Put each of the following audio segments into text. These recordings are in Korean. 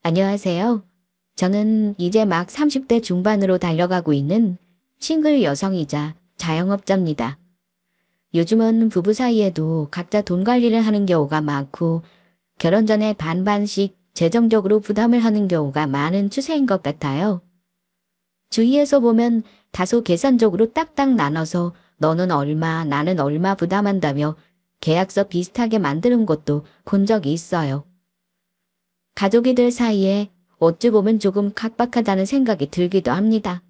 안녕하세요. 저는 이제 막 30대 중반으로 달려가고 있는 싱글 여성이자 자영업자입니다. 요즘은 부부 사이에도 각자 돈 관리를 하는 경우가 많고 결혼 전에 반반씩 재정적으로 부담을 하는 경우가 많은 추세인 것 같아요. 주위에서 보면 다소 계산적으로 딱딱 나눠서 너는 얼마, 나는 얼마 부담한다며 계약서 비슷하게 만드는 것도 본 적이 있어요. 가족이들 사이에 어찌 보면 조금 각박하다는 생각이 들기도 합니다.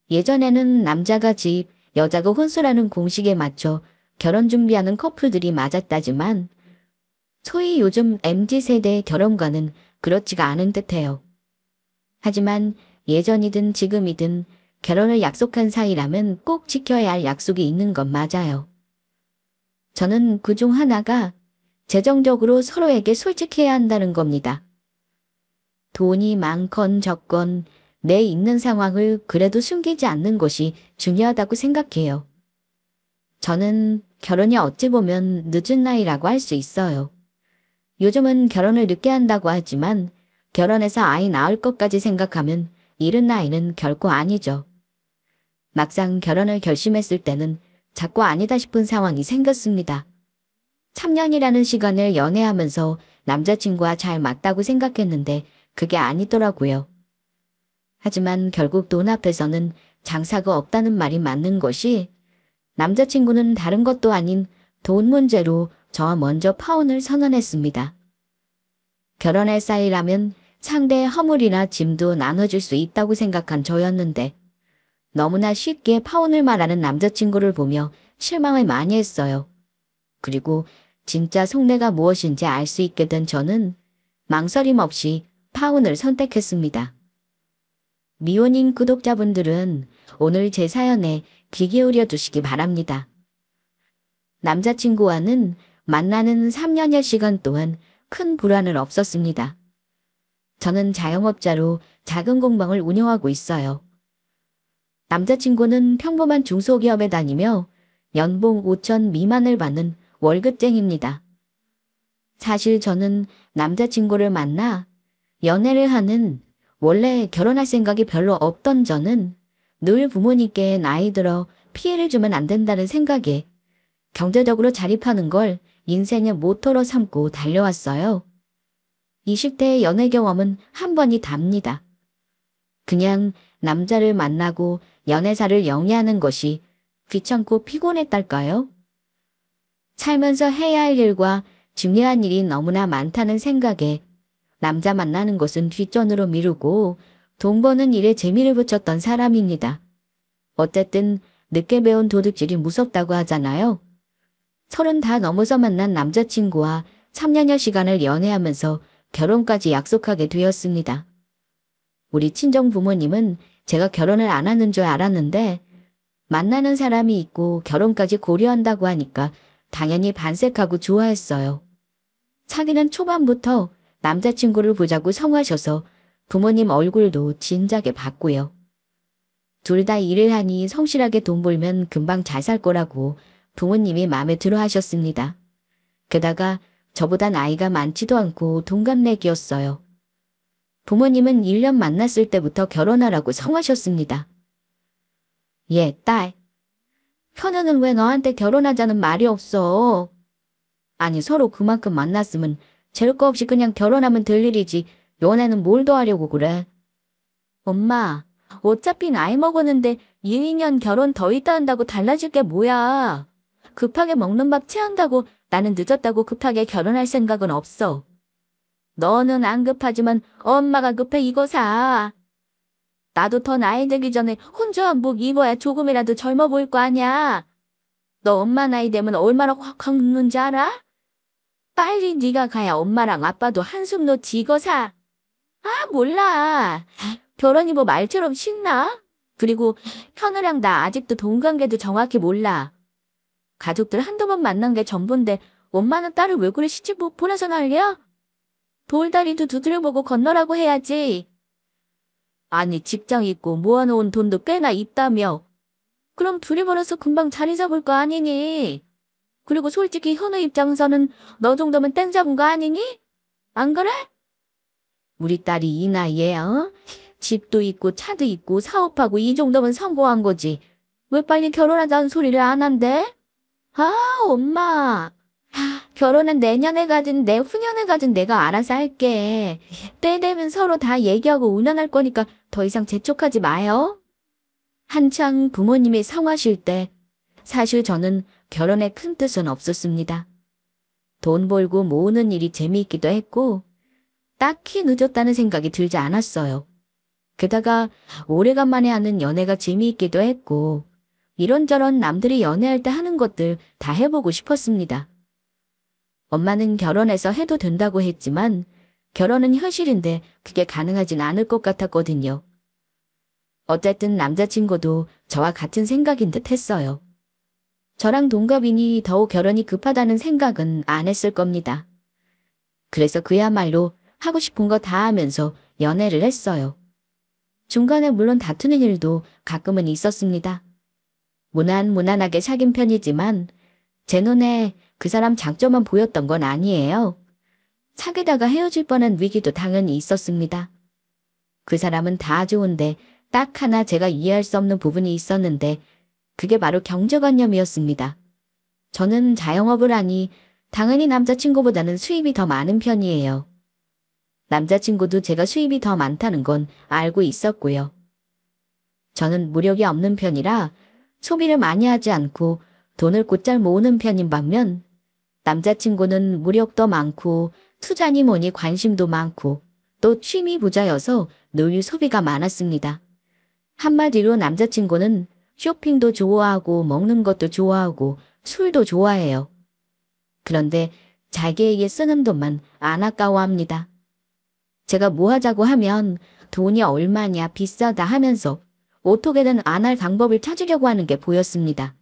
예전에는 남자가 집, 여자가 혼수라는 공식에 맞춰 결혼 준비하는 커플들이 맞았다지만 소위 요즘 MZ세대의 결혼과는 그렇지가 않은 듯해요. 하지만 예전이든 지금이든 결혼을 약속한 사이라면 꼭 지켜야 할 약속이 있는 건 맞아요. 저는 그중 하나가 재정적으로 서로에게 솔직해야 한다는 겁니다. 돈이 많건 적건 내 있는 상황을 그래도 숨기지 않는 것이 중요하다고 생각해요. 저는 결혼이 어찌 보면 늦은 나이라고 할 수 있어요. 요즘은 결혼을 늦게 한다고 하지만 결혼해서 아이 낳을 것까지 생각하면 이른 나이는 결코 아니죠. 막상 결혼을 결심했을 때는 자꾸 아니다 싶은 상황이 생겼습니다. 3년이라는 시간을 연애하면서 남자친구와 잘 맞다고 생각했는데 그게 아니더라고요. 하지만 결국 돈 앞에서는 장사가 없다는 말이 맞는 것이 남자친구는 다른 것도 아닌 돈 문제로 저와 먼저 파혼을 선언했습니다. 결혼할 사이라면 상대의 허물이나 짐도 나눠줄 수 있다고 생각한 저였는데 너무나 쉽게 파혼을 말하는 남자친구를 보며 실망을 많이 했어요. 그리고 진짜 속내가 무엇인지 알 수 있게 된 저는 망설임 없이 파혼을 선택했습니다. 미혼인 구독자분들은 오늘 제 사연에 귀 기울여 두시기 바랍니다. 남자친구와는 만나는 3년여 시간 동안 큰 불화는 없었습니다. 저는 자영업자로 작은 공방을 운영하고 있어요. 남자친구는 평범한 중소기업에 다니며 연봉 5천 미만을 받는 월급쟁이입니다. 사실 저는 남자친구를 만나 연애를 하는 원래 결혼할 생각이 별로 없던 저는 늘 부모님께 나이 들어 피해를 주면 안 된다는 생각에 경제적으로 자립하는 걸 인생의 모토로 삼고 달려왔어요. 20대의 연애 경험은 한 번이 답니다. 그냥 남자를 만나고 연애사를 영위하는 것이 귀찮고 피곤했달까요? 살면서 해야 할 일과 중요한 일이 너무나 많다는 생각에 남자 만나는 것은 뒷전으로 미루고 돈 버는 일에 재미를 붙였던 사람입니다. 어쨌든 늦게 배운 도둑질이 무섭다고 하잖아요. 30 다 넘어서 만난 남자친구와 3년여 시간을 연애하면서 결혼까지 약속하게 되었습니다. 우리 친정 부모님은 제가 결혼을 안 하는 줄 알았는데 만나는 사람이 있고 결혼까지 고려한다고 하니까 당연히 반색하고 좋아했어요. 사귀는 초반부터 남자친구를 보자고 성하셔서 부모님 얼굴도 진작에 봤고요. 둘 다 일을 하니 성실하게 돈 벌면 금방 잘 살 거라고 부모님이 마음에 들어 하셨습니다. 게다가 저보다 나이가 많지도 않고 동갑내기였어요. 부모님은 1년 만났을 때부터 결혼하라고 성하셨습니다. 얘, 딸. 현우는 왜 너한테 결혼하자는 말이 없어? 아니 서로 그만큼 만났으면 재울 거 없이 그냥 결혼하면 될 일이지 연애는 뭘 더 하려고 그래? 엄마, 어차피 나이 먹었는데 1, 2년 결혼 더 있다 한다고 달라질 게 뭐야? 급하게 먹는 밥 체한다고 나는 늦었다고 급하게 결혼할 생각은 없어. 너는 안 급하지만 엄마가 급해 이거 사. 나도 더 나이 들기 전에 혼자 한복 입어야 조금이라도 젊어 보일 거 아니야. 너 엄마 나이 되면 얼마나 확확 눕는지 알아? 빨리 네가 가야 엄마랑 아빠도 한숨 놓지 이거 사. 아 몰라. 결혼이 뭐 말처럼 쉽나? 그리고 현우랑 나 아직도 동관계도 정확히 몰라. 가족들 한두 번 만난 게 전부인데 엄마는 딸을 왜 그래 시집 못 보내서 난리야? 돌다리도 두드려보고 건너라고 해야지. 아니 직장 있고 모아놓은 돈도 꽤나 있다며. 그럼 둘이 벌어서 금방 자리 잡을 거 아니니? 그리고 솔직히 현우 입장에서는 너 정도면 땡 잡은 거 아니니? 안 그래? 우리 딸이 이 나이에 집도 있고 차도 있고 사업하고 이 정도면 성공한 거지. 왜 빨리 결혼하자는 소리를 안 한대? 아, 엄마. 결혼은 내년에 가든 내후년에 가든 내가 알아서 할게. 때 되면 서로 다 얘기하고 운운할 거니까 더 이상 재촉하지 마요. 한창 부모님이 성하실 때 사실 저는 결혼에 큰 뜻은 없었습니다. 돈 벌고 모으는 일이 재미있기도 했고 딱히 늦었다는 생각이 들지 않았어요. 게다가 오래간만에 하는 연애가 재미있기도 했고 이런저런 남들이 연애할 때 하는 것들 다 해보고 싶었습니다. 엄마는 결혼해서 해도 된다고 했지만 결혼은 현실인데 그게 가능하진 않을 것 같았거든요. 어쨌든 남자친구도 저와 같은 생각인 듯 했어요. 저랑 동갑이니 더욱 결혼이 급하다는 생각은 안 했을 겁니다. 그래서 그야말로 하고 싶은 거 다 하면서 연애를 했어요. 중간에 물론 다투는 일도 가끔은 있었습니다. 무난무난하게 사귄 편이지만 제 눈에 그 사람 장점만 보였던 건 아니에요. 사귀다가 헤어질 뻔한 위기도 당연히 있었습니다. 그 사람은 다 좋은데 딱 하나 제가 이해할 수 없는 부분이 있었는데 그게 바로 경제관념이었습니다. 저는 자영업을 하니 당연히 남자친구보다는 수입이 더 많은 편이에요. 남자친구도 제가 수입이 더 많다는 건 알고 있었고요. 저는 무력이 없는 편이라 소비를 많이 하지 않고 돈을 곧잘 모으는 편인 반면 남자친구는 무력도 많고 투자니 뭐니 관심도 많고 또 취미 부자여서 늘 소비가 많았습니다. 한마디로 남자친구는 쇼핑도 좋아하고 먹는 것도 좋아하고 술도 좋아해요. 그런데 자기에게 쓰는 돈만 안 아까워합니다. 제가 뭐 하자고 하면 돈이 얼마냐 비싸다 하면서 어떻게든 안 할 방법을 찾으려고 하는 게 보였습니다.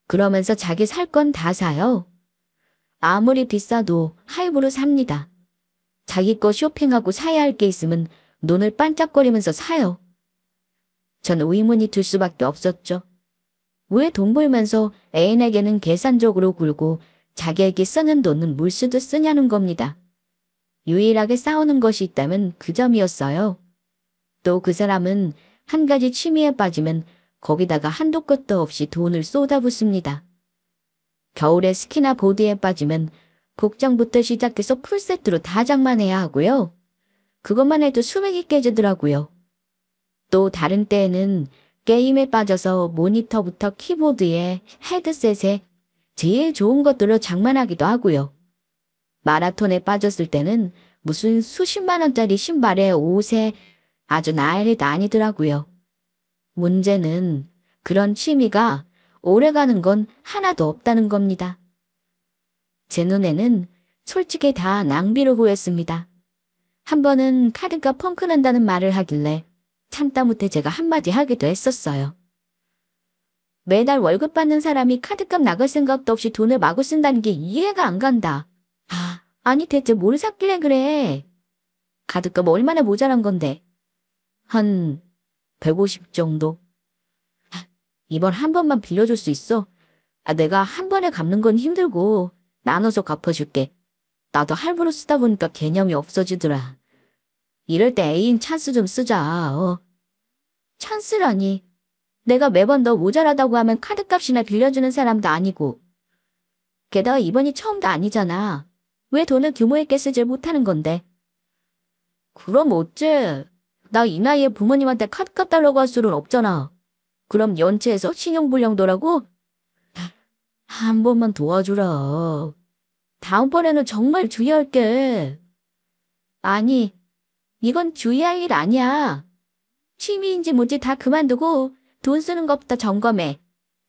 그러면서 자기 살 건 다 사요. 아무리 비싸도 할부로 삽니다. 자기 거 쇼핑하고 사야 할 게 있으면 눈을 반짝거리면서 사요. 전 의문이 들 수밖에 없었죠. 왜 돈 벌면서 애인에게는 계산적으로 굴고 자기에게 쓰는 돈은 물 쓰듯 쓰냐는 겁니다. 유일하게 싸우는 것이 있다면 그 점이었어요. 또 그 사람은 한 가지 취미에 빠지면 거기다가 한도 끝도 없이 돈을 쏟아붓습니다. 겨울에 스키나 보드에 빠지면 복장부터 시작해서 풀세트로 다 장만해야 하고요. 그것만 해도 수백이 깨지더라고요. 또 다른 때에는 게임에 빠져서 모니터부터 키보드에 헤드셋에 제일 좋은 것들로 장만하기도 하고요. 마라톤에 빠졌을 때는 무슨 수십만 원짜리 신발에 옷에 아주 난리도 아니더라고요. 문제는 그런 취미가 오래가는 건 하나도 없다는 겁니다. 제 눈에는 솔직히 다 낭비로 보였습니다. 한 번은 카드값 펑크난다는 말을 하길래 참다 못해 제가 한마디 하기도 했었어요. 매달 월급 받는 사람이 카드값 나갈 생각도 없이 돈을 마구 쓴다는 게 이해가 안 간다. 아니 대체 뭘 샀길래 그래? 카드값 얼마나 모자란 건데? 한 150 정도? 이번 한 번만 빌려줄 수 있어? 내가 한 번에 갚는 건 힘들고 나눠서 갚아줄게. 나도 할부로 쓰다 보니까 개념이 없어지더라. 이럴 때 애인 찬스 좀 쓰자. 찬스라니. 내가 매번 너 모자라다고 하면 카드값이나 빌려주는 사람도 아니고. 게다가 이번이 처음도 아니잖아. 왜 돈을 규모 있게 쓰질 못하는 건데? 그럼 어째? 나 이 나이에 부모님한테 카드값 달라고 할 수는 없잖아. 그럼 연체해서 신용불량도라고? 한 번만 도와주라. 다음번에는 정말 주의할게. 아니, 이건 주의할 일 아니야. 취미인지 뭔지 다 그만두고 돈 쓰는 것부터 점검해.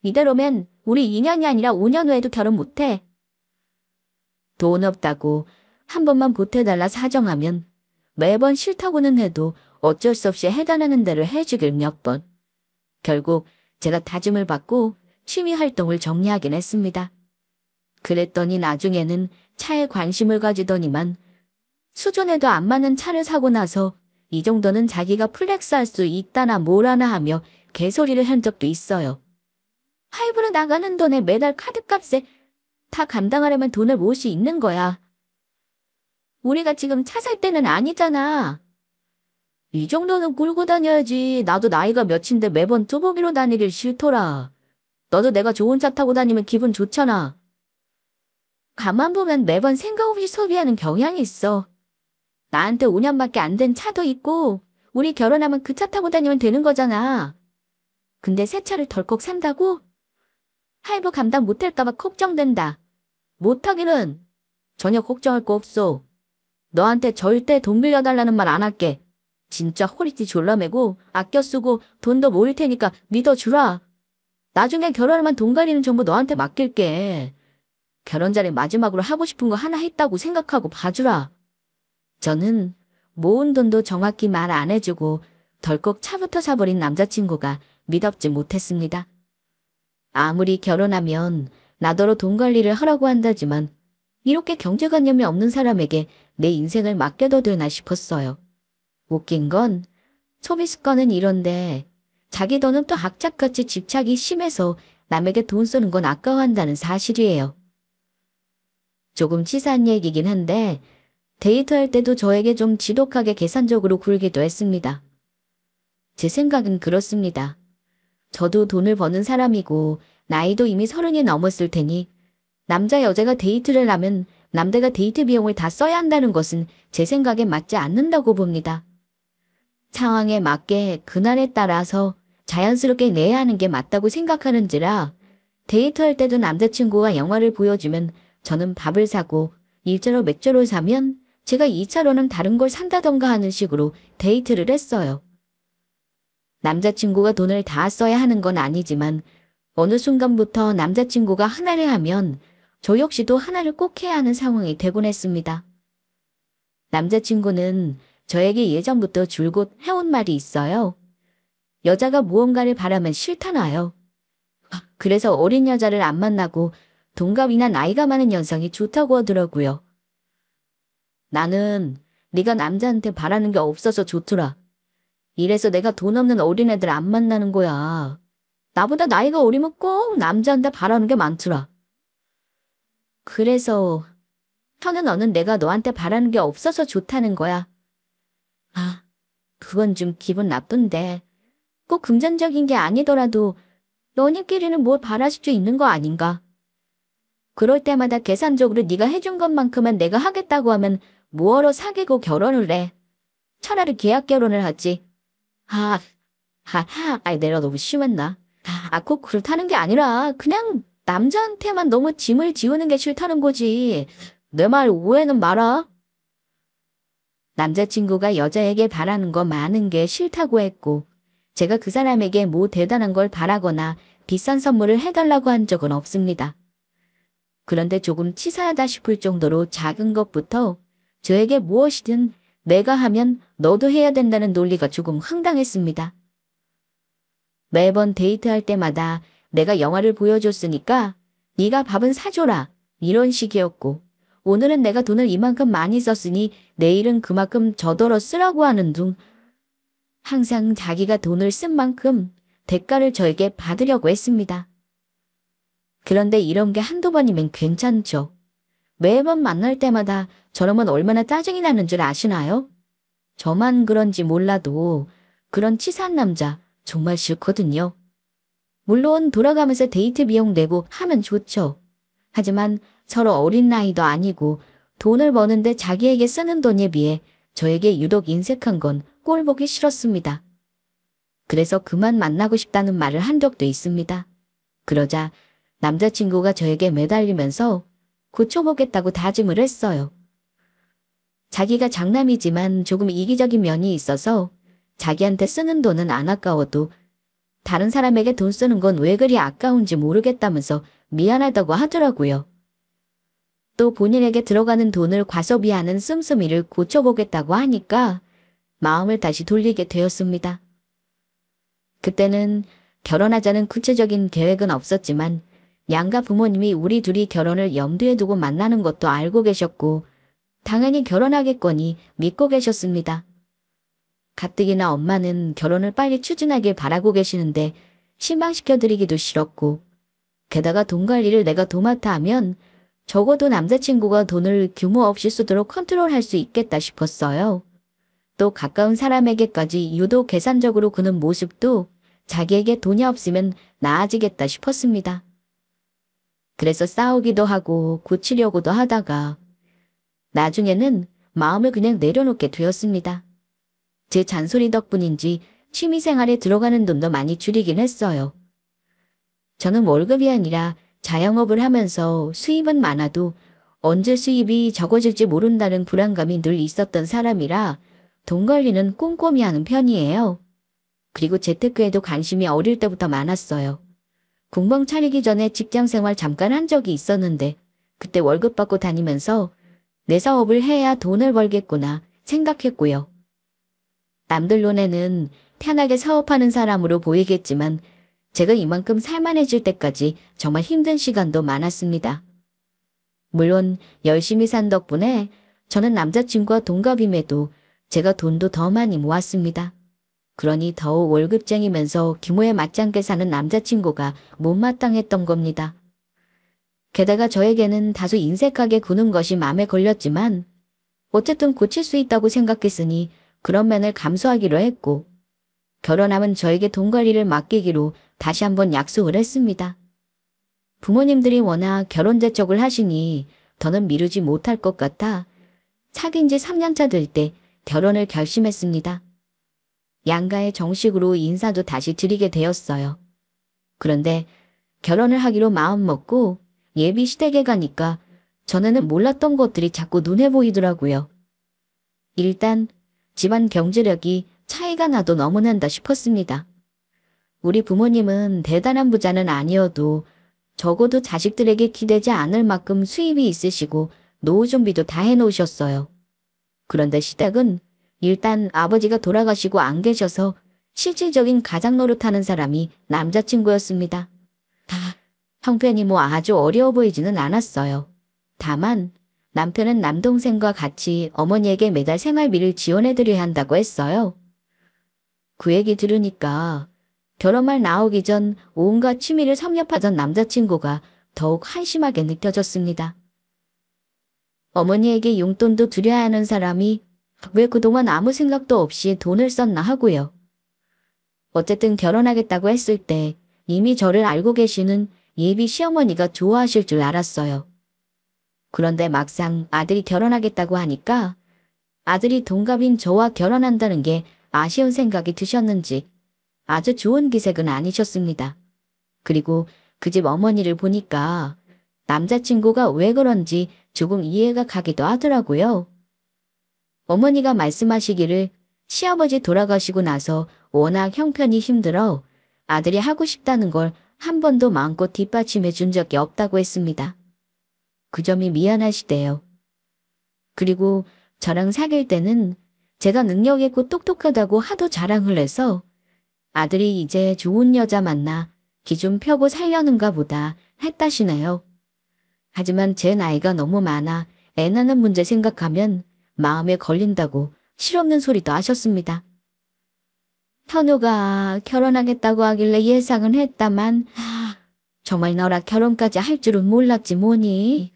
이대로면 우리 2년이 아니라 5년 후에도 결혼 못해. 돈 없다고 한 번만 보태달라 사정하면 매번 싫다고는 해도 어쩔 수 없이 해달라는 대로 해주길 몇 번. 결국 제가 다짐을 받고 취미 활동을 정리하긴 했습니다. 그랬더니 나중에는 차에 관심을 가지더니만 수준에도 안 맞는 차를 사고 나서 이 정도는 자기가 플렉스할 수 있다나 뭐라나 하며 개소리를 한 적도 있어요. 할부로 나가는 돈에 매달 카드값에 다 감당하려면 돈을 모을 수 있는 거야. 우리가 지금 차 살 때는 아니잖아. 이 정도는 끌고 다녀야지. 나도 나이가 몇인데 매번 뚜벅이로 다니길 싫더라. 너도 내가 좋은 차 타고 다니면 기분 좋잖아. 가만 보면 매번 생각 없이 소비하는 경향이 있어. 나한테 5년밖에 안 된 차도 있고 우리 결혼하면 그 차 타고 다니면 되는 거잖아. 근데 새 차를 덜컥 산다고? 할부 감당 못할까 봐 걱정된다. 못하기는 전혀 걱정할 거 없어. 너한테 절대 돈 빌려달라는 말 안 할게. 진짜 허리띠 졸라매고 아껴 쓰고 돈도 모일 테니까 믿어주라. 나중에 결혼하면 돈 가리는 전부 너한테 맡길게. 결혼 전에 마지막으로 하고 싶은 거 하나 했다고 생각하고 봐주라. 저는 모은 돈도 정확히 말 안 해주고 덜컥 차부터 사버린 남자친구가 믿업지 못했습니다. 아무리 결혼하면 나더러 돈 관리를 하라고 한다지만 이렇게 경제관념이 없는 사람에게 내 인생을 맡겨도 되나 싶었어요. 웃긴 건 소비 습관은 이런데 자기 돈은 또 악착같이 집착이 심해서 남에게 돈 쓰는 건 아까워한다는 사실이에요. 조금 치사한 얘기긴 한데 데이트할 때도 저에게 좀 지독하게 계산적으로 굴기도 했습니다. 제 생각은 그렇습니다. 저도 돈을 버는 사람이고 나이도 이미 30이 넘었을 테니 남자 여자가 데이트를 하면 남자가 데이트 비용을 다 써야 한다는 것은 제 생각에 맞지 않는다고 봅니다. 상황에 맞게 그날에 따라서 자연스럽게 내야 하는 게 맞다고 생각하는지라 데이트할 때도 남자친구가 영화를 보여주면 저는 밥을 사고 1차로 맥주를 사면 제가 2차로는 다른 걸 산다던가 하는 식으로 데이트를 했어요. 남자친구가 돈을 다 써야 하는 건 아니지만 어느 순간부터 남자친구가 하나를 하면 저 역시도 하나를 꼭 해야 하는 상황이 되곤 했습니다. 남자친구는 저에게 예전부터 줄곧 해온 말이 있어요. 여자가 무언가를 바라면 싫다나요. 그래서 어린 여자를 안 만나고 동갑이나 나이가 많은 여성이 좋다고 하더라고요. 나는 네가 남자한테 바라는 게 없어서 좋더라. 이래서 내가 돈 없는 어린애들 안 만나는 거야. 나보다 나이가 어리면 꼭 남자한테 바라는 게 많더라. 그래서 너는 내가 너한테 바라는 게 없어서 좋다는 거야. 그건 좀 기분 나쁜데 꼭 금전적인 게 아니더라도 너희끼리는 뭘 바라실 수 있는 거 아닌가? 그럴 때마다 계산적으로 네가 해준 것만큼은 내가 하겠다고 하면 뭐하러 사귀고 결혼을 해. 차라리 계약 결혼을 하지. 내가 너무 심했나? 꼭 그렇다는 게 아니라 그냥 남자한테만 너무 짐을 지우는 게 싫다는 거지. 내 말 오해는 마라. 남자친구가 여자에게 바라는 거 많은 게 싫다고 했고 제가 그 사람에게 뭐 대단한 걸 바라거나 비싼 선물을 해달라고 한 적은 없습니다. 그런데 조금 치사하다 싶을 정도로 작은 것부터 저에게 무엇이든 내가 하면 너도 해야 된다는 논리가 조금 황당했습니다. 매번 데이트할 때마다 내가 영화를 보여줬으니까 네가 밥은 사줘라 이런 식이었고 오늘은 내가 돈을 이만큼 많이 썼으니 내일은 그만큼 저더러 쓰라고 하는 둥 항상 자기가 돈을 쓴 만큼 대가를 저에게 받으려고 했습니다. 그런데 이런 게 한두 번이면 괜찮죠. 매번 만날 때마다 저러면 얼마나 짜증이 나는 줄 아시나요? 저만 그런지 몰라도 그런 치사한 남자 정말 싫거든요. 물론 돌아가면서 데이트 비용 내고 하면 좋죠. 하지만 서로 어린 나이도 아니고 돈을 버는데 자기에게 쓰는 돈에 비해 저에게 유독 인색한 건 꼴 보기 싫었습니다. 그래서 그만 만나고 싶다는 말을 한 적도 있습니다. 그러자 남자친구가 저에게 매달리면서 고쳐보겠다고 다짐을 했어요. 자기가 장남이지만 조금 이기적인 면이 있어서 자기한테 쓰는 돈은 안 아까워도 다른 사람에게 돈 쓰는 건 왜 그리 아까운지 모르겠다면서 미안하다고 하더라고요. 또 본인에게 들어가는 돈을 과소비하는 씀씀이를 고쳐보겠다고 하니까 마음을 다시 돌리게 되었습니다. 그때는 결혼하자는 구체적인 계획은 없었지만 양가 부모님이 우리 둘이 결혼을 염두에 두고 만나는 것도 알고 계셨고 당연히 결혼하겠거니 믿고 계셨습니다. 가뜩이나 엄마는 결혼을 빨리 추진하길 바라고 계시는데 실망시켜드리기도 싫었고 게다가 돈 관리를 내가 도맡아 하면 적어도 남자친구가 돈을 규모 없이 쓰도록 컨트롤할 수 있겠다 싶었어요. 또 가까운 사람에게까지 유독 계산적으로 구는 모습도 자기에게 돈이 없으면 나아지겠다 싶었습니다. 그래서 싸우기도 하고 고치려고도 하다가 나중에는 마음을 그냥 내려놓게 되었습니다. 제 잔소리 덕분인지 취미생활에 들어가는 돈도 많이 줄이긴 했어요. 저는 월급이 아니라 자영업을 하면서 수입은 많아도 언제 수입이 적어질지 모른다는 불안감이 늘 있었던 사람이라 돈 관리는 꼼꼼히 하는 편이에요. 그리고 재테크에도 관심이 어릴 때부터 많았어요. 공방 차리기 전에 직장생활 잠깐 한 적이 있었는데 그때 월급 받고 다니면서 내 사업을 해야 돈을 벌겠구나 생각했고요. 남들 눈에는 편하게 사업하는 사람으로 보이겠지만 제가 이만큼 살만해질 때까지 정말 힘든 시간도 많았습니다. 물론 열심히 산 덕분에 저는 남자친구와 동갑임에도 제가 돈도 더 많이 모았습니다. 그러니 더욱 월급쟁이면서 규모에 맞지 사는 남자친구가 못마땅했던 겁니다. 게다가 저에게는 다소 인색하게 구는 것이 마음에 걸렸지만 어쨌든 고칠 수 있다고 생각했으니 그런 면을 감수하기로 했고 결혼하면 저에게 돈 관리를 맡기기로 다시 한번 약속을 했습니다. 부모님들이 워낙 결혼 재촉을 하시니 더는 미루지 못할 것 같아 사귄 지 3년차 될 때 결혼을 결심했습니다. 양가에 정식으로 인사도 다시 드리게 되었어요. 그런데 결혼을 하기로 마음먹고 예비 시댁에 가니까 전에는 몰랐던 것들이 자꾸 눈에 보이더라고요. 일단 집안 경제력이 차이가 나도 너무난다 싶었습니다. 우리 부모님은 대단한 부자는 아니어도 적어도 자식들에게 기대지 않을 만큼 수입이 있으시고 노후 준비도 다 해놓으셨어요. 그런데 시댁은 일단 아버지가 돌아가시고 안 계셔서 실질적인 가장 노릇하는 사람이 남자친구였습니다. 형편이 뭐 아주 어려워 보이지는 않았어요. 다만 남편은 남동생과 같이 어머니에게 매달 생활비를 지원해드려야 한다고 했어요. 그 얘기 들으니까 결혼말 나오기 전 온갖 취미를 섭렵하던 남자친구가 더욱 한심하게 느껴졌습니다. 어머니에게 용돈도 드려야 하는 사람이 왜 그동안 아무 생각도 없이 돈을 썼나 하고요. 어쨌든 결혼하겠다고 했을 때 이미 저를 알고 계시는 예비 시어머니가 좋아하실 줄 알았어요. 그런데 막상 아들이 결혼하겠다고 하니까 아들이 동갑인 저와 결혼한다는 게 아쉬운 생각이 드셨는지 아주 좋은 기색은 아니셨습니다. 그리고 그 집 어머니를 보니까 남자친구가 왜 그런지 조금 이해가 가기도 하더라고요. 어머니가 말씀하시기를 시아버지 돌아가시고 나서 워낙 형편이 힘들어 아들이 하고 싶다는 걸 한 번도 마음껏 뒷받침해 준 적이 없다고 했습니다. 그 점이 미안하시대요. 그리고 저랑 사귈 때는 제가 능력 있고 똑똑하다고 하도 자랑을 해서 아들이 이제 좋은 여자 만나 기 좀 펴고 살려는가 보다 했다시네요. 하지만 제 나이가 너무 많아 애 낳는 문제 생각하면 마음에 걸린다고 실없는 소리도 하셨습니다. 현우가 결혼하겠다고 하길래 예상은 했다만 정말 너라 결혼까지 할 줄은 몰랐지 뭐니.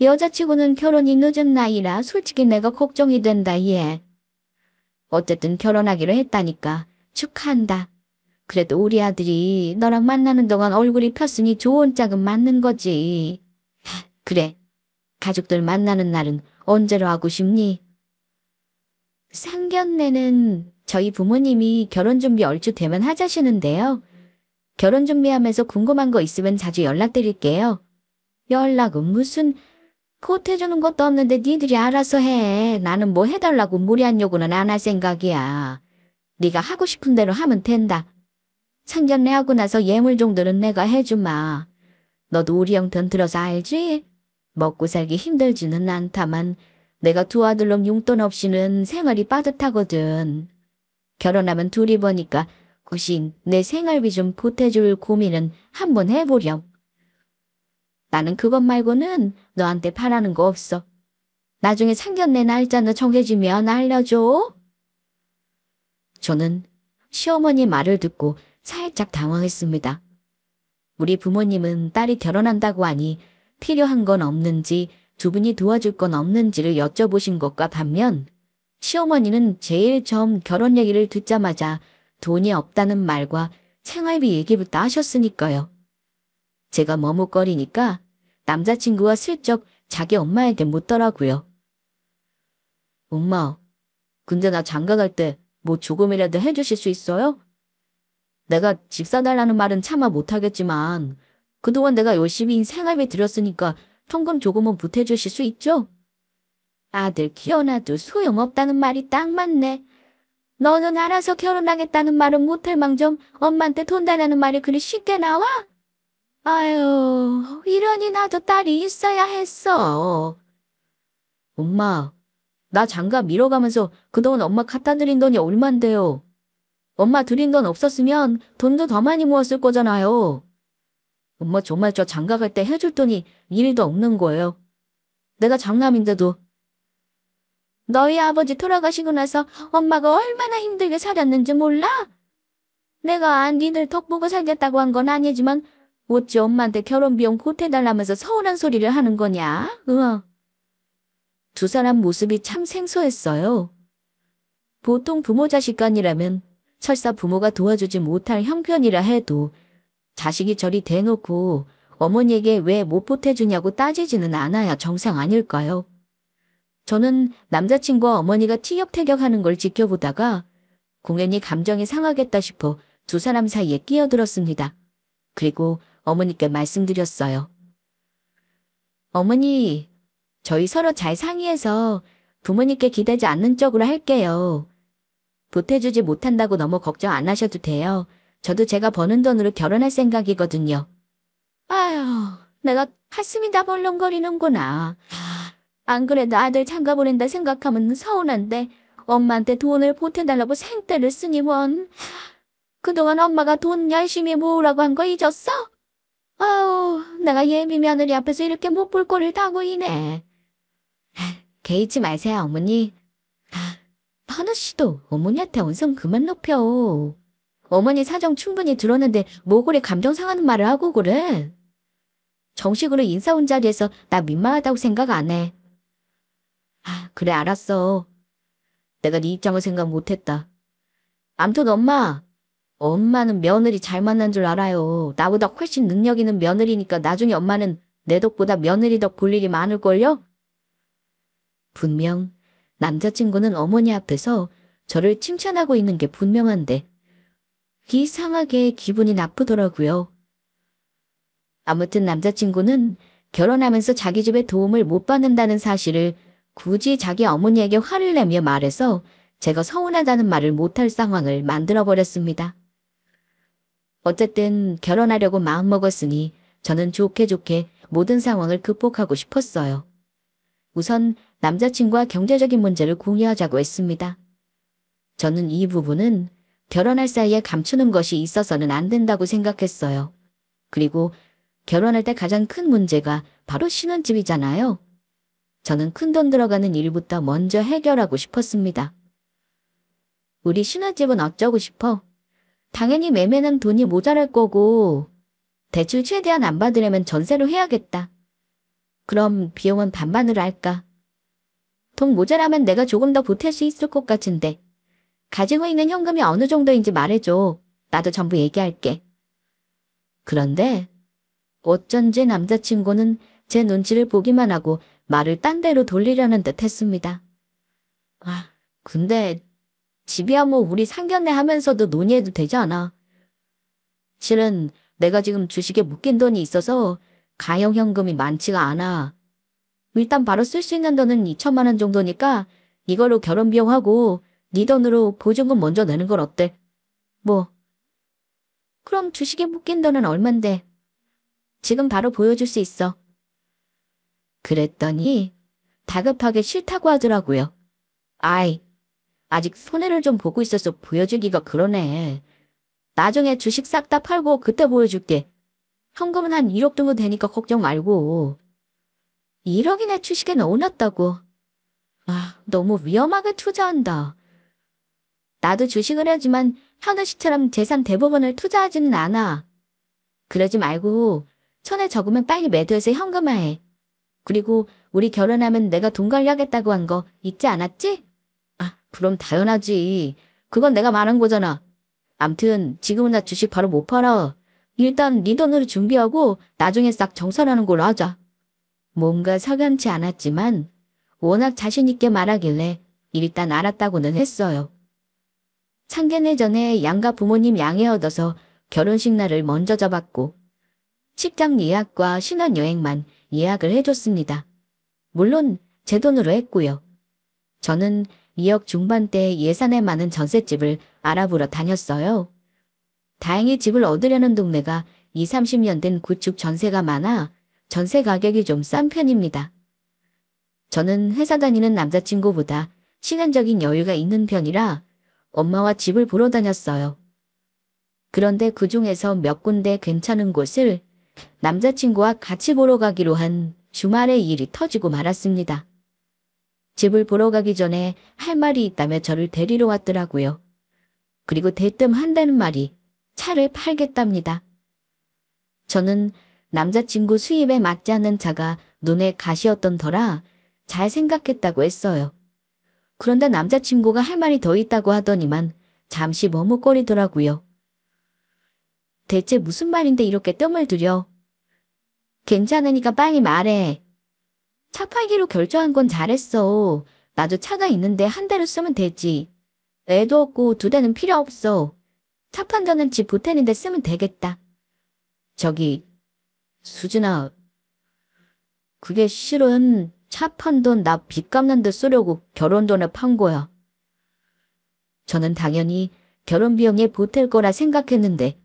여자치고는 결혼이 늦은 나이라 솔직히 내가 걱정이 된다 얘. 어쨌든 결혼하기로 했다니까 축하한다. 그래도 우리 아들이 너랑 만나는 동안 얼굴이 폈으니 좋은 짝은 맞는 거지. 그래. 가족들 만나는 날은 언제로 하고 싶니? 상견례는 저희 부모님이 결혼 준비 얼추 되면 하자시는데요. 결혼 준비하면서 궁금한 거 있으면 자주 연락드릴게요. 연락은 무슨 보태주는 것도 없는데 니들이 알아서 해. 나는 뭐 해달라고 무리한 요구는 안 할 생각이야. 네가 하고 싶은 대로 하면 된다. 상견례 하고 나서 예물 정도는 내가 해주마. 너도 우리 형편 들어서 알지? 먹고 살기 힘들지는 않다만 내가 두 아들놈 용돈 없이는 생활이 빠듯하거든. 결혼하면 둘이 버니까 혹시 내 생활비 좀 보태줄 고민은 한번 해보렴. 나는 그것 말고는 너한테 바라는 거 없어. 나중에 상견례 날짜는 정해지면 알려줘. 저는 시어머니 말을 듣고 살짝 당황했습니다. 우리 부모님은 딸이 결혼한다고 하니 필요한 건 없는지, 두 분이 도와줄 건 없는지를 여쭤보신 것과 반면 시어머니는 제일 처음 결혼 얘기를 듣자마자 돈이 없다는 말과 생활비 얘기부터 하셨으니까요. 제가 머뭇거리니까 남자친구가 슬쩍 자기 엄마에게 묻더라고요. 엄마, 근데 나 장가 갈 때 뭐 조금이라도 해주실 수 있어요? 내가 집 사달라는 말은 차마 못하겠지만 그동안 내가 열심히 생활비 들였으니까 현금 조금은 보태주실 수 있죠? 아들 키워놔도 소용없다는 말이 딱 맞네. 너는 알아서 결혼하겠다는 말은 못할 망정 엄마한테 돈 달라는 말이 그리 쉽게 나와? 아유, 이러니 나도 딸이 있어야 했어. 엄마, 나 장가 미뤄가면서 그동안 엄마 갖다 드린 돈이 얼만데요. 엄마 드린 돈 없었으면 돈도 더 많이 모았을 거잖아요. 엄마 정말 저 장가 갈 때 해줄 돈이 1도 없는 거예요. 내가 장남인데도. 너희 아버지 돌아가시고 나서 엄마가 얼마나 힘들게 살았는지 몰라? 내가 니들 덕 보고 살겠다고 한 건 아니지만 어찌 엄마한테 결혼 비용 보태달라면서 서운한 소리를 하는 거냐? 두 사람 모습이 참 생소했어요. 보통 부모 자식 간이라면 설사 부모가 도와주지 못할 형편이라 해도 자식이 저리 대놓고 어머니에게 왜 못 보태주냐고 따지지는 않아야 정상 아닐까요? 저는 남자친구와 어머니가 티격태격하는 걸 지켜보다가 공연히 감정이 상하겠다 싶어 두 사람 사이에 끼어들었습니다. 그리고 어머니께 말씀드렸어요. 어머니, 저희 서로 잘 상의해서 부모님께 기대지 않는 쪽으로 할게요. 보태주지 못한다고 너무 걱정 안 하셔도 돼요. 저도 제가 버는 돈으로 결혼할 생각이거든요. 아휴, 내가 가슴이 다 벌렁거리는구나. 안 그래도 아들 장가 보낸다 생각하면 서운한데 엄마한테 돈을 보태달라고 생떼를 쓰니 원. 그동안 엄마가 돈 열심히 모으라고 한 거 잊었어? 아우, 내가 예비 며느리 앞에서 이렇게 못 볼 꼴을 당고 이네. 개의치 마세요, 어머니. 하나 씨도 어머니한테 언성 그만 높여. 어머니 사정 충분히 들었는데 뭐 그래 감정 상하는 말을 하고 그래. 정식으로 인사 온 자리에서 나 민망하다고 생각 안 해. 그래 알았어. 내가 네 입장을 생각 못했다. 암튼 엄마는 며느리 잘 만난 줄 알아요. 나보다 훨씬 능력 있는 며느리니까 나중에 엄마는 내 덕보다 며느리 덕 볼 일이 많을걸요? 분명 남자친구는 어머니 앞에서 저를 칭찬하고 있는 게 분명한데 이상하게 기분이 나쁘더라고요. 아무튼 남자친구는 결혼하면서 자기 집에 도움을 못 받는다는 사실을 굳이 자기 어머니에게 화를 내며 말해서 제가 서운하다는 말을 못할 상황을 만들어버렸습니다. 어쨌든 결혼하려고 마음먹었으니 저는 좋게 모든 상황을 극복하고 싶었어요. 우선 남자친구와 경제적인 문제를 공유하자고 했습니다. 저는 이 부분은 결혼할 사이에 감추는 것이 있어서는 안 된다고 생각했어요. 그리고 결혼할 때 가장 큰 문제가 바로 신혼집이잖아요. 저는 큰돈 들어가는 일부터 먼저 해결하고 싶었습니다. 우리 신혼집은 어쩌고 싶어? 당연히 매매는 돈이 모자랄 거고 대출 최대한 안 받으려면 전세로 해야겠다. 그럼 비용은 반반으로 할까? 돈 모자라면 내가 조금 더 보탤 수 있을 것 같은데 가지고 있는 현금이 어느 정도인지 말해줘. 나도 전부 얘기할게. 그런데 어쩐지 남자친구는 제 눈치를 보기만 하고 말을 딴 데로 돌리려는 듯 했습니다. 근데 집이야 뭐 우리 상견례 하면서도 논의해도 되지 않아? 실은 내가 지금 주식에 묶인 돈이 있어서 가용현금이 많지가 않아. 일단 바로 쓸 수 있는 돈은 2천만 원 정도니까 이걸로 결혼 비용하고 네 돈으로 보증금 먼저 내는 건 어때? 뭐? 그럼 주식에 묶인 돈은 얼만데? 지금 바로 보여줄 수 있어. 그랬더니 다급하게 싫다고 하더라고요. 아직 손해를 좀 보고 있어서 보여주기가 그러네. 나중에 주식 싹 다 팔고 그때 보여줄게. 현금은 한 1억 정도 되니까 걱정 말고. 1억이나 주식에 넣어놨다고. 너무 위험하게 투자한다. 나도 주식을 하지만 현우 씨처럼 재산 대부분을 투자하지는 않아. 그러지 말고 손에 적으면 빨리 매도해서 현금화해. 그리고 우리 결혼하면 내가 돈 관리하겠다고 한 거 잊지 않았지? 아, 그럼 당연하지. 그건 내가 말한 거잖아. 암튼 지금은 나 주식 바로 못 팔아. 일단 네 돈으로 준비하고 나중에 싹 정산하는 걸로 하자. 뭔가 석연치 않았지만 워낙 자신 있게 말하길래 일단 알았다고는 했어요. 상견례 전에 양가 부모님 양해 얻어서 결혼식 날을 먼저 잡았고 식장 예약과 신혼여행만 예약을 해줬습니다. 물론 제 돈으로 했고요. 저는 2억 중반대 예산에 많은 전셋집을 알아보러 다녔어요. 다행히 집을 얻으려는 동네가 20, 30년 된 구축 전세가 많아 전세 가격이 좀 싼 편입니다. 저는 회사 다니는 남자친구보다 시간적인 여유가 있는 편이라 엄마와 집을 보러 다녔어요. 그런데 그 중에서 몇 군데 괜찮은 곳을 남자친구와 같이 보러 가기로 한 주말에 일이 터지고 말았습니다. 집을 보러 가기 전에 할 말이 있다며 저를 데리러 왔더라고요. 그리고 대뜸 한다는 말이 차를 팔겠답니다. 저는 남자친구 수입에 맞지 않는 차가 눈에 가시였던 터라 잘 생각했다고 했어요. 그런데 남자친구가 할 말이 더 있다고 하더니만 잠시 머뭇거리더라고요. 대체 무슨 말인데 이렇게 뜸을 들여? 괜찮으니까 빨리 말해. 차 팔기로 결정한 건 잘했어. 나도 차가 있는데 한 대로 쓰면 되지. 애도 없고 2대는 필요 없어. 차 판다는 집 보태는데 쓰면 되겠다. 저기, 수진아. 그게 실은 차 판 돈 나 빚 갚는 데 쓰려고 결혼 돈을 판 거야. 저는 당연히 결혼 비용에 보탤 거라 생각했는데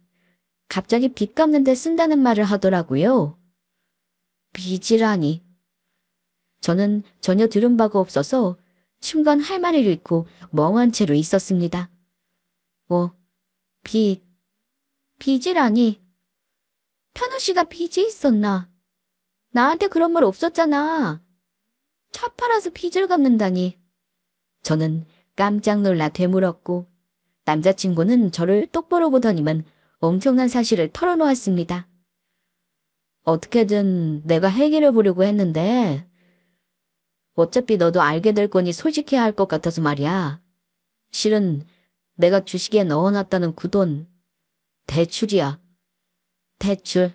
갑자기 빚 갚는 데 쓴다는 말을 하더라고요. 빚이라니. 저는 전혀 들은 바가 없어서 순간 할 말을 잃고 멍한 채로 있었습니다. 빚이라니. 편우 씨가 빚이 있었나? 나한테 그런 말 없었잖아. 차 팔아서 빚을 갚는다니. 저는 깜짝 놀라 되물었고 남자친구는 저를 똑바로 보더니만 엄청난 사실을 털어놓았습니다. 어떻게든 내가 해결해 보려고 했는데 어차피 너도 알게 될 거니 솔직해야 할 것 같아서 말이야. 실은 내가 주식에 넣어놨다는 그 돈 대출이야. 대출.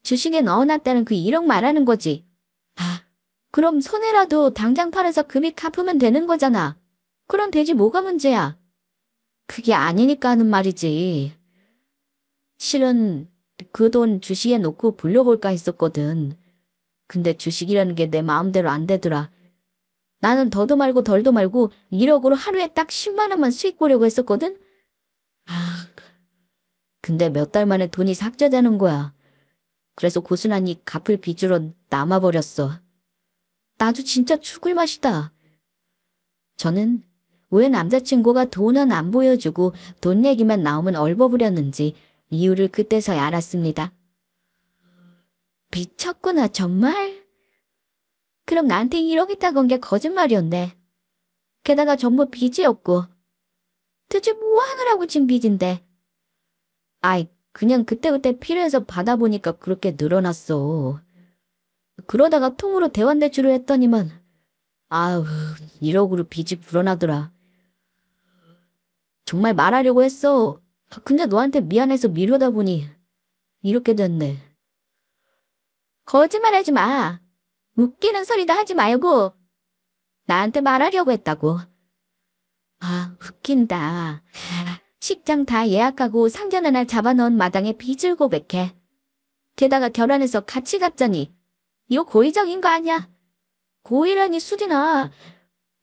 주식에 넣어놨다는 그 1억 말하는 거지. 아, 그럼 손해라도 당장 팔아서 금액 갚으면 되는 거잖아. 그럼 되지 뭐가 문제야. 그게 아니니까 하는 말이지. 실은 그 돈 주식에 놓고 불려볼까 했었거든. 근데 주식이라는 게 내 마음대로 안 되더라. 나는 더도 말고 덜도 말고 1억으로 하루에 딱 10만 원만 수익 보려고 했었거든? 근데 몇 달 만에 돈이 삭제되는 거야. 그래서 고스란히 갚을 빚으로 남아버렸어. 나도 진짜 죽을 맛이다. 저는 왜 남자친구가 돈은 안 보여주고 돈 얘기만 나오면 얼버무렸는지 이유를 그때서야 알았습니다. 미쳤구나 정말? 그럼 나한테 1억 있다고 한 게 거짓말이었네. 게다가 전부 빚이었고. 대체 뭐 하느라고 진 빚인데. 아이, 그냥 그때그때 필요해서 받아보니까 그렇게 늘어났어. 그러다가 통으로 대환대출을 했더니만 아우, 1억으로 빚이 불어나더라. 정말 말하려고 했어. 근데 너한테 미안해서 미루다 보니 이렇게 됐네. 거짓말하지 마. 웃기는 소리도 하지 말고. 나한테 말하려고 했다고. 아, 웃긴다. 식장 다 예약하고 상견례 날 잡아넣은 마당에 빚을 고백해. 게다가 결혼해서 같이 갚자니 이거 고의적인 거 아니야? 고의라니 수진아.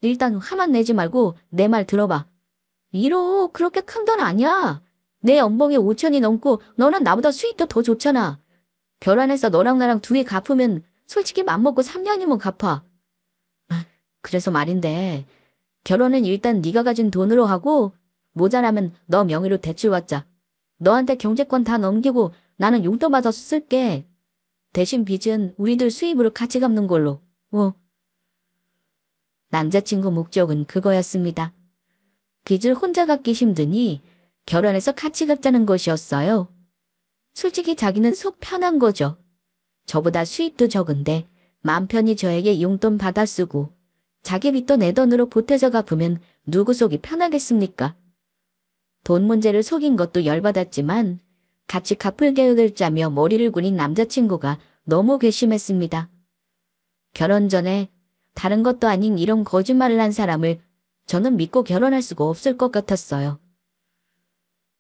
일단 화만 내지 말고 내 말 들어봐. 1억 그렇게 큰 돈 아니야. 내 연봉이 5천이 넘고 너는 나보다 수익도 더 좋잖아. 결혼해서 너랑 나랑 둘이 갚으면 솔직히 맘먹고 3년이면 갚아. 그래서 말인데 결혼은 일단 네가 가진 돈으로 하고 모자라면 너 명의로 대출 받자. 너한테 경제권 다 넘기고 나는 용돈 받아서 쓸게. 대신 빚은 우리들 수입으로 같이 갚는 걸로. 남자친구 목적은 그거였습니다. 빚을 혼자 갚기 힘드니 결혼해서 같이 갚자는 것이었어요. 솔직히 자기는 속 편한 거죠. 저보다 수입도 적은데 맘 편히 저에게 용돈 받아 쓰고 자기 빚도 내 돈으로 보태서 갚으면 누구 속이 편하겠습니까? 돈 문제를 속인 것도 열받았지만 같이 갚을 계획을 짜며 머리를 굴린 남자친구가 너무 괘씸했습니다. 결혼 전에 다른 것도 아닌 이런 거짓말을 한 사람을 저는 믿고 결혼할 수가 없을 것 같았어요.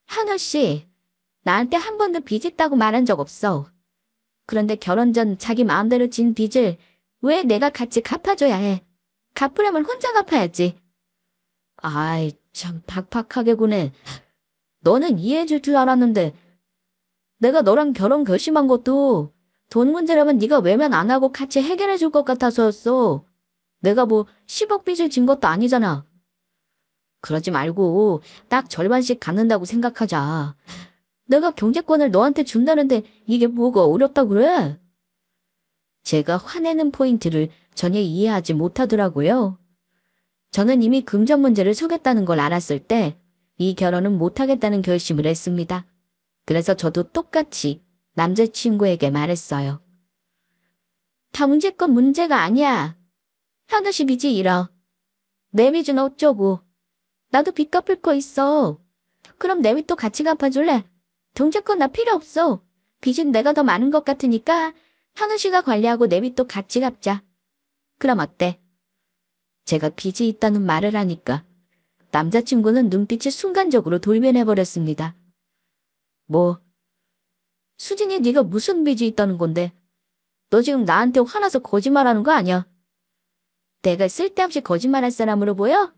현우 씨, 나한테 한 번도 빚 있다고 말한 적 없어. 그런데 결혼 전 자기 마음대로 진 빚을 왜 내가 같이 갚아줘야 해? 갚으려면 혼자 갚아야지. 아이, 참 팍팍하게 구네. 너는 이해해줄 줄 알았는데 내가 너랑 결혼 결심한 것도 돈 문제라면 네가 외면 안 하고 같이 해결해줄 것 같아서였어. 내가 뭐 10억 빚을 진 것도 아니잖아. 그러지 말고 딱 절반씩 갚는다고 생각하자. 내가 경제권을 너한테 준다는데 이게 뭐가 어렵다고 그래? 제가 화내는 포인트를 전혀 이해하지 못하더라고요. 저는 이미 금전 문제를 속였다는 걸 알았을 때 이 결혼은 못하겠다는 결심을 했습니다. 그래서 저도 똑같이 남자친구에게 말했어요. 다 문제건 문제가 아니야. 현우 씨 빚이 잃어. 내 빚은 어쩌고. 나도 빚 갚을 거 있어. 그럼 내 빚도 같이 갚아줄래? 경제권 나 필요 없어. 빚은 내가 더 많은 것 같으니까 현우 씨가 관리하고 내 빚도 같이 갚자. 그럼 어때? 제가 빚이 있다는 말을 하니까 남자친구는 눈빛이 순간적으로 돌변해버렸습니다. 뭐? 수진이 네가 무슨 빚이 있다는 건데? 너 지금 나한테 화나서 거짓말하는 거 아니야? 내가 쓸데없이 거짓말할 사람으로 보여?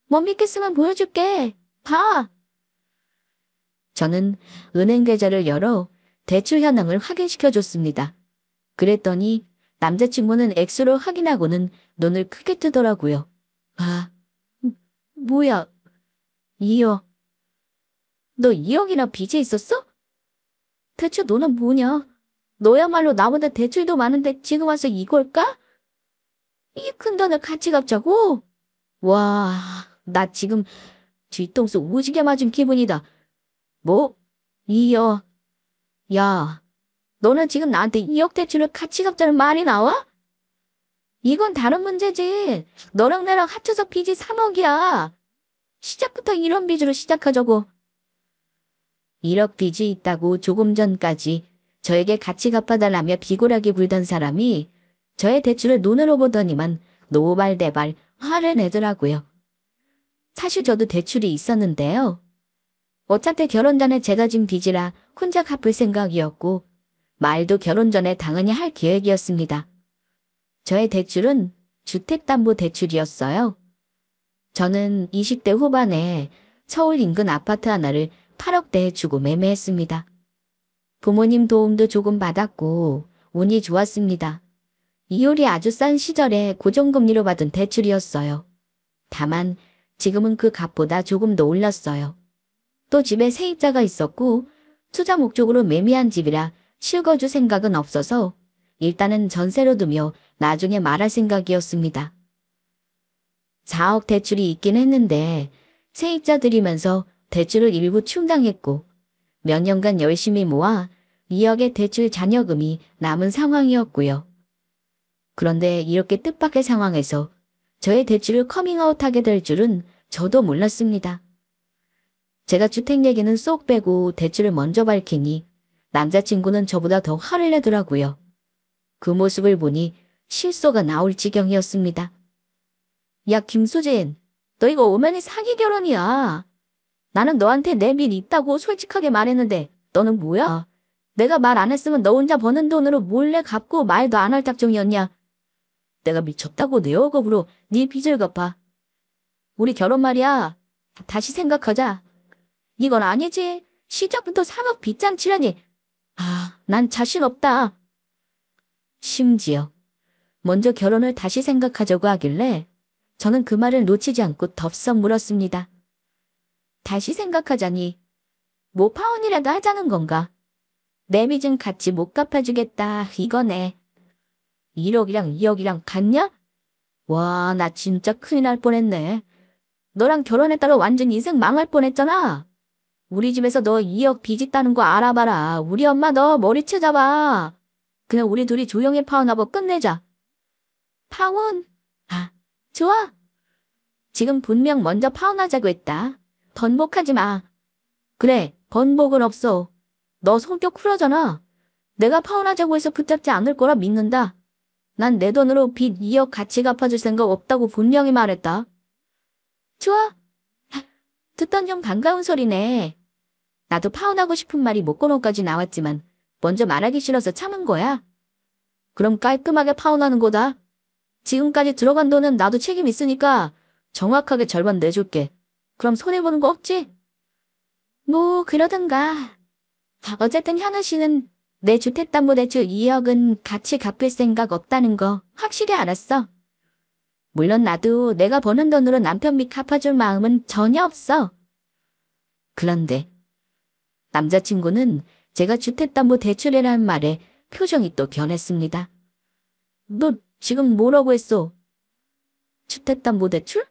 못 믿겠으면 보여줄게. 봐. 저는 은행 계좌를 열어 대출 현황을 확인시켜줬습니다. 그랬더니 남자친구는 액수를 확인하고는 눈을 크게 뜨더라고요. 아, 뭐야. 2억. 너 2억이나 빚이 있었어? 대체 너는 뭐냐? 너야말로 나보다 대출도 많은데 지금 와서 이걸까? 이 큰 돈을 같이 갚자고? 와, 나 지금 뒤통수 오지게 맞은 기분이다. 뭐? 2억. 야, 너는 지금 나한테 2억 대출을 같이 갚자는 말이 나와? 이건 다른 문제지. 너랑 나랑 합쳐서 빚이 3억이야. 시작부터 이런 빚으로 시작하자고. 1억 빚이 있다고 조금 전까지 저에게 같이 갚아달라며 비굴하게 굴던 사람이 저의 대출을 눈으로 보더니만 노발대발 화를 내더라고요. 사실 저도 대출이 있었는데요. 어차피 결혼 전에 제가 진 빚이라 혼자 갚을 생각이었고 말도 결혼 전에 당연히 할 계획이었습니다. 저의 대출은 주택담보대출이었어요. 저는 20대 후반에 서울 인근 아파트 하나를 8억대에 주고 매매했습니다. 부모님 도움도 조금 받았고 운이 좋았습니다. 이율이 아주 싼 시절에 고정금리로 받은 대출이었어요. 다만 지금은 그 값보다 조금 더 올랐어요. 또 집에 세입자가 있었고 투자 목적으로 매매한 집이라 실거주 생각은 없어서 일단은 전세로 두며 나중에 말할 생각이었습니다. 4억 대출이 있긴 했는데 세입자 들이면서 대출을 일부 충당했고 몇 년간 열심히 모아 2억의 대출 잔여금이 남은 상황이었고요. 그런데 이렇게 뜻밖의 상황에서 저의 대출을 커밍아웃하게 될 줄은 저도 몰랐습니다. 제가 주택 얘기는 쏙 빼고 대출을 먼저 밝히니 남자친구는 저보다 더 화를 내더라고요. 그 모습을 보니 실소가 나올 지경이었습니다. 야, 김수진, 너 이거 오면이 사기 결혼이야. 나는 너한테 내 빚 있다고 솔직하게 말했는데 너는 뭐야? 내가 말 안 했으면 너 혼자 버는 돈으로 몰래 갚고 말도 안 할 작정이었냐? 내가 미쳤다고 내 월급으로 네 빚을 갚아. 우리 결혼 말이야. 다시 생각하자. 이건 아니지. 시작부터 3억 빚잔치라니. 난 자신 없다. 심지어 먼저 결혼을 다시 생각하자고 하길래 저는 그 말을 놓치지 않고 덥석 물었습니다. 다시 생각하자니 뭐 파혼이라도 하자는 건가? 내 빚은 같이 못 갚아주겠다 이거네. 1억이랑 2억이랑 같냐? 와, 나 진짜 큰일 날 뻔했네. 너랑 결혼했다가 완전 인생 망할 뻔했잖아. 우리 집에서 너 2억 빚 있다는 거 알아봐라. 우리 엄마 너 머리채 잡아. 그냥 우리 둘이 조용히 파혼하고 끝내자. 파혼? 아, 좋아. 지금 분명 먼저 파혼하자고 했다. 번복하지 마. 그래, 번복은 없어. 너 성격 쿨하잖아. 내가 파혼하자고 해서 붙잡지 않을 거라 믿는다. 난 내 돈으로 빚 2억 같이 갚아줄 생각 없다고 분명히 말했다. 좋아. 듣던 좀 반가운 소리네. 나도 파혼하고 싶은 말이 목구멍까지 나왔지만 먼저 말하기 싫어서 참은 거야. 그럼 깔끔하게 파혼하는 거다. 지금까지 들어간 돈은 나도 책임 있으니까 정확하게 절반 내줄게. 그럼 손해보는 거 없지? 뭐 그러든가. 어쨌든 현우 씨는 내 주택담보대출 2억은 같이 갚을 생각 없다는 거 확실히 알았어. 물론 나도 내가 버는 돈으로 남편 빚 갚아줄 마음은 전혀 없어. 그런데 남자친구는 제가 주택담보대출이라는 말에 표정이 또 변했습니다. 너 지금 뭐라고 했어? 주택담보대출?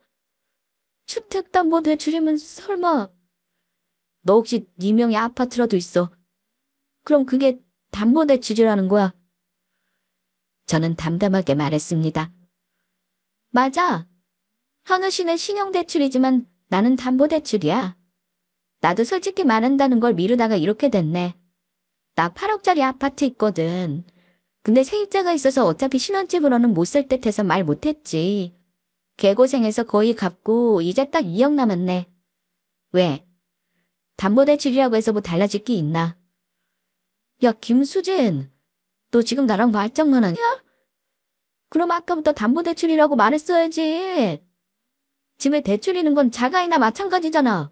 주택담보대출이면 설마 너 혹시 네 명의 아파트라도 있어? 그럼 그게 담보대출이라는 거야? 저는 담담하게 말했습니다. 맞아. 현우 씨는 신용대출이지만 나는 담보대출이야. 나도 솔직히 말한다는 걸 미루다가 이렇게 됐네. 나 8억짜리 아파트 있거든. 근데 세입자가 있어서 어차피 신혼집으로는 못 살 듯 해서 말 못했지. 개고생해서 거의 갚고 이제 딱 2억 남았네. 왜? 담보대출이라고 해서 뭐 달라질 게 있나? 야, 김수진. 너 지금 나랑 말장난 하냐? 그럼 아까부터 담보대출이라고 말했어야지. 집에 대출이는 건 자가이나 마찬가지잖아.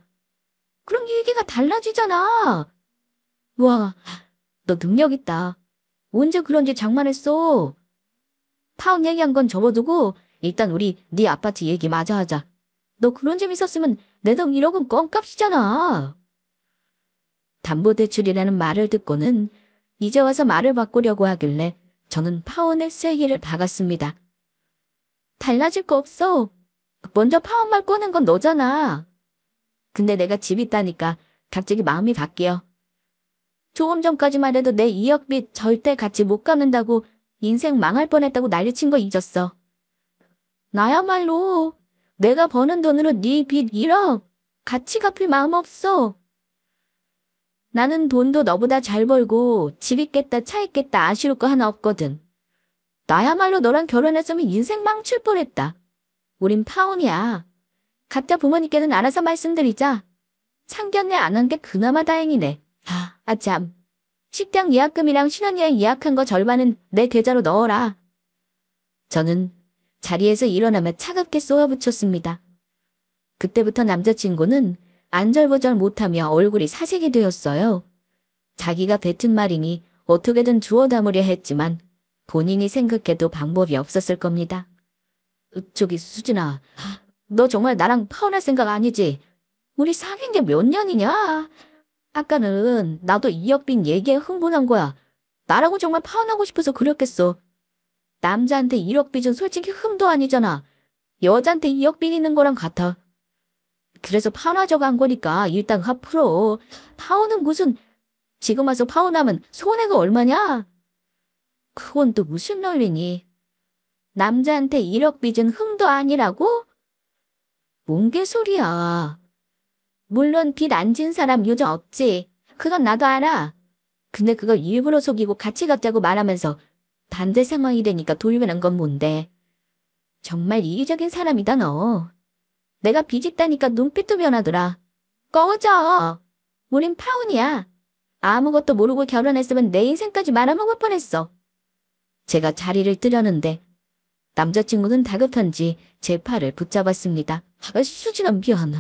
그럼 얘기가 달라지잖아. 와, 너 능력 있다. 언제 그런지 장만했어. 파혼 얘기한 건 접어두고 일단 우리 네 아파트 얘기 마저 하자. 너 그런 집 있었으면 내 돈 1억은 껌값이잖아. 담보대출이라는 말을 듣고는 이제 와서 말을 바꾸려고 하길래 저는 파혼의 세기를 박았습니다. 달라질 거 없어. 먼저 파혼 말 꺼낸 건 너잖아. 근데 내가 집 있다니까 갑자기 마음이 바뀌어. 조금 전까지만 해도 내 2억 빚 절대 같이 못 갚는다고 인생 망할 뻔했다고 난리친 거 잊었어. 나야말로 내가 버는 돈으로 네 빚 1억 같이 갚을 마음 없어. 나는 돈도 너보다 잘 벌고 집 있겠다 차 있겠다 아쉬울 거 하나 없거든. 나야말로 너랑 결혼했으면 인생 망칠 뻔했다. 우린 파혼이야. 각자 부모님께는 알아서 말씀드리자. 상견례 안 한 게 그나마 다행이네. 참. 식당 예약금이랑 신혼여행 예약한 거 절반은 내 계좌로 넣어라. 저는 자리에서 일어나며 차갑게 쏘아붙였습니다. 그때부터 남자친구는 안절부절 못하며 얼굴이 사색이 되었어요. 자기가 뱉은 말이니 어떻게든 주워 담으려 했지만 본인이 생각해도 방법이 없었을 겁니다. 저기 수진아, 너 정말 나랑 파혼할 생각 아니지? 우리 사귄 게 몇 년이냐? 아까는 나도 2억 빚 얘기에 흥분한 거야. 나라고 정말 파혼하고 싶어서 그랬겠어. 남자한테 1억 빚은 솔직히 흠도 아니잖아. 여자한테 2억 빚 있는 거랑 같아. 그래서 파혼하자고 한 거니까 일단 화 풀어. 파혼은 무슨, 지금 와서 파혼하면 손해가 얼마냐? 그건 또 무슨 논리니? 남자한테 1억 빚은 흠도 아니라고? 뭔 개소리야. 물론 빚 안 진 사람 요즘 없지. 그건 나도 알아. 근데 그걸 일부러 속이고 같이 갚자고 말하면서 반대 상황이 되니까 돌변한 건 뭔데? 정말 이기적인 사람이다 너. 내가 빚 있다니까 눈빛도 변하더라. 꺼져. 우린 파혼이야. 아무것도 모르고 결혼했으면 내 인생까지 말아먹을 뻔했어. 제가 자리를 뜨려는데 남자친구는 다급한지 제 팔을 붙잡았습니다. 수진아 미안해.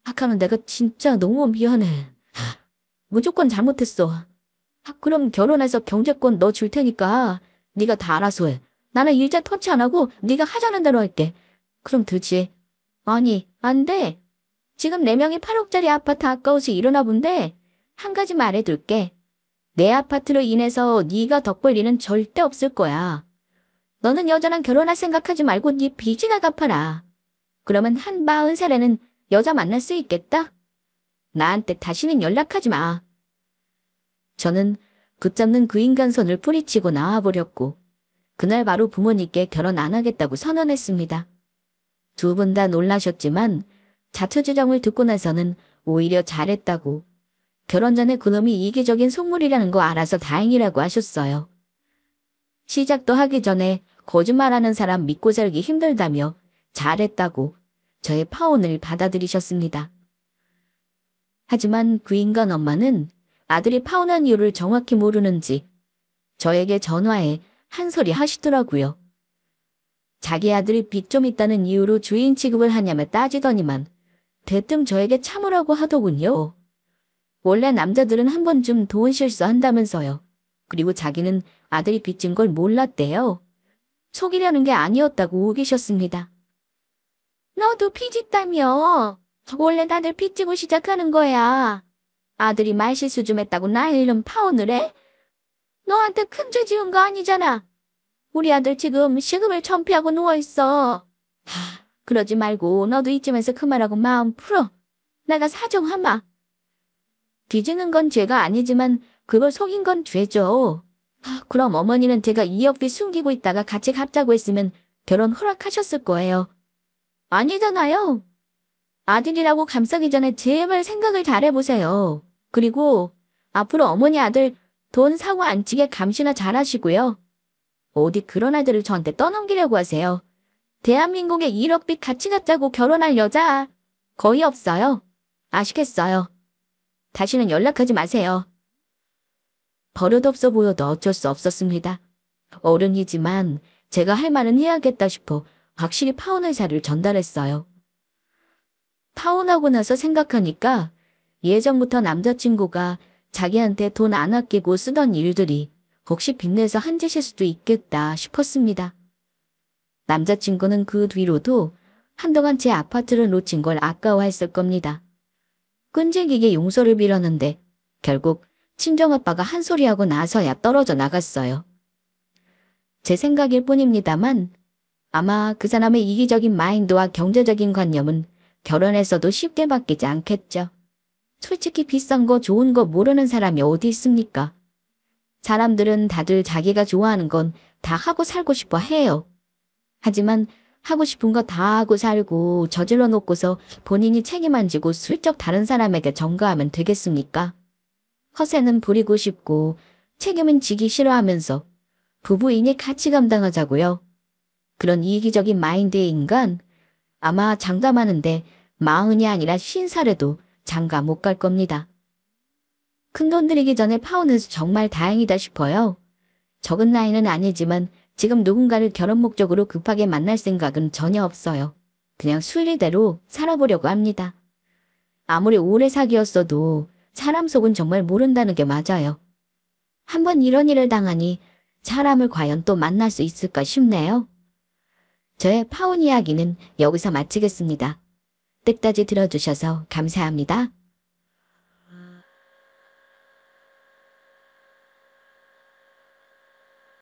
아까는 내가 진짜 너무 미안해. 무조건 잘못했어. 그럼 결혼해서 경제권 너 줄 테니까 네가 다 알아서 해. 나는 일자 터치 안 하고 네가 하자는 대로 할게. 그럼 되지. 아니, 안 돼. 지금 4명이 8억짜리 아파트 아까워서 일어나 본데 한 가지 말해둘게. 내 아파트로 인해서 네가 덕볼 일은 절대 없을 거야. 너는 여자랑 결혼할 생각하지 말고 네 빚이나 갚아라. 그러면 한 40살에는 여자 만날 수 있겠다? 나한테 다시는 연락하지 마. 저는 붙잡는 그 인간 손을 뿌리치고 나와버렸고 그날 바로 부모님께 결혼 안 하겠다고 선언했습니다. 두 분 다 놀라셨지만 자초지종을 듣고 나서는 오히려 잘했다고 결혼 전에 그놈이 이기적인 속물이라는 거 알아서 다행이라고 하셨어요. 시작도 하기 전에 거짓말하는 사람 믿고 살기 힘들다며 잘했다고 저의 파혼을 받아들이셨습니다. 하지만 그 인간 엄마는 아들이 파혼한 이유를 정확히 모르는지 저에게 전화해 한 소리 하시더라고요. 자기 아들이 빚 좀 있다는 이유로 주인 취급을 하냐며 따지더니만 대뜸 저에게 참으라고 하더군요. 원래 남자들은 한 번쯤 돈 실수한다면서요. 그리고 자기는 아들이 빚진 걸 몰랐대요. 속이려는 게 아니었다고 우기셨습니다. 너도 빚 있다며. 원래 다들 빚지고 시작하는 거야. 아들이 말실수 좀 했다고 나의 이름 파혼을 해? 너한테 큰 죄 지은 거 아니잖아. 우리 아들 지금 시금을 천피하고 누워있어. 그러지 말고 너도 이쯤에서 그만하고 마음 풀어. 내가 사정하마. 뒤지는 건 죄가 아니지만 그걸 속인 건 죄죠. 그럼 어머니는 제가 2억비 숨기고 있다가 같이 갚자고 했으면 결혼 허락하셨을 거예요. 아니잖아요. 아들이라고 감싸기 전에 제발 생각을 잘해보세요. 그리고 앞으로 어머니 아들 돈 사고 안 치게 감시나 잘하시고요. 어디 그런 아들을 저한테 떠넘기려고 하세요. 대한민국에 1억 빚 같이 갖자고 결혼할 여자 거의 없어요. 아시겠어요? 다시는 연락하지 마세요. 버릇없어 보여도 어쩔 수 없었습니다. 어른이지만 제가 할 말은 해야겠다 싶어 확실히 파혼 의사를 전달했어요. 파혼하고 나서 생각하니까 예전부터 남자친구가 자기한테 돈 안 아끼고 쓰던 일들이 혹시 빚내서 한 짓일 수도 있겠다 싶었습니다. 남자친구는 그 뒤로도 한동안 제 아파트를 놓친 걸 아까워했을 겁니다. 끈질기게 용서를 빌었는데 결국 친정아빠가 한 소리하고 나서야 떨어져 나갔어요. 제 생각일 뿐입니다만 아마 그 사람의 이기적인 마인드와 경제적인 관념은 결혼해서도 쉽게 바뀌지 않겠죠. 솔직히 비싼 거 좋은 거 모르는 사람이 어디 있습니까? 사람들은 다들 자기가 좋아하는 건 다 하고 살고 싶어 해요. 하지만 하고 싶은 거 다 하고 살고 저질러 놓고서 본인이 책임 안 지고 슬쩍 다른 사람에게 전가하면 되겠습니까? 허세는 부리고 싶고 책임은 지기 싫어하면서 부부인이 같이 감당하자고요. 그런 이기적인 마인드의 인간 아마 장담하는데 40이 아니라 50살에도 장가 못 갈 겁니다. 큰돈 들이기 전에 파혼해서 정말 다행이다 싶어요. 적은 나이는 아니지만 지금 누군가를 결혼 목적으로 급하게 만날 생각은 전혀 없어요. 그냥 순리대로 살아보려고 합니다. 아무리 오래 사귀었어도 사람 속은 정말 모른다는 게 맞아요. 한번 이런 일을 당하니 사람을 과연 또 만날 수 있을까 싶네요. 저의 파혼 이야기는 여기서 마치겠습니다. 끝까지 들어주셔서 감사합니다.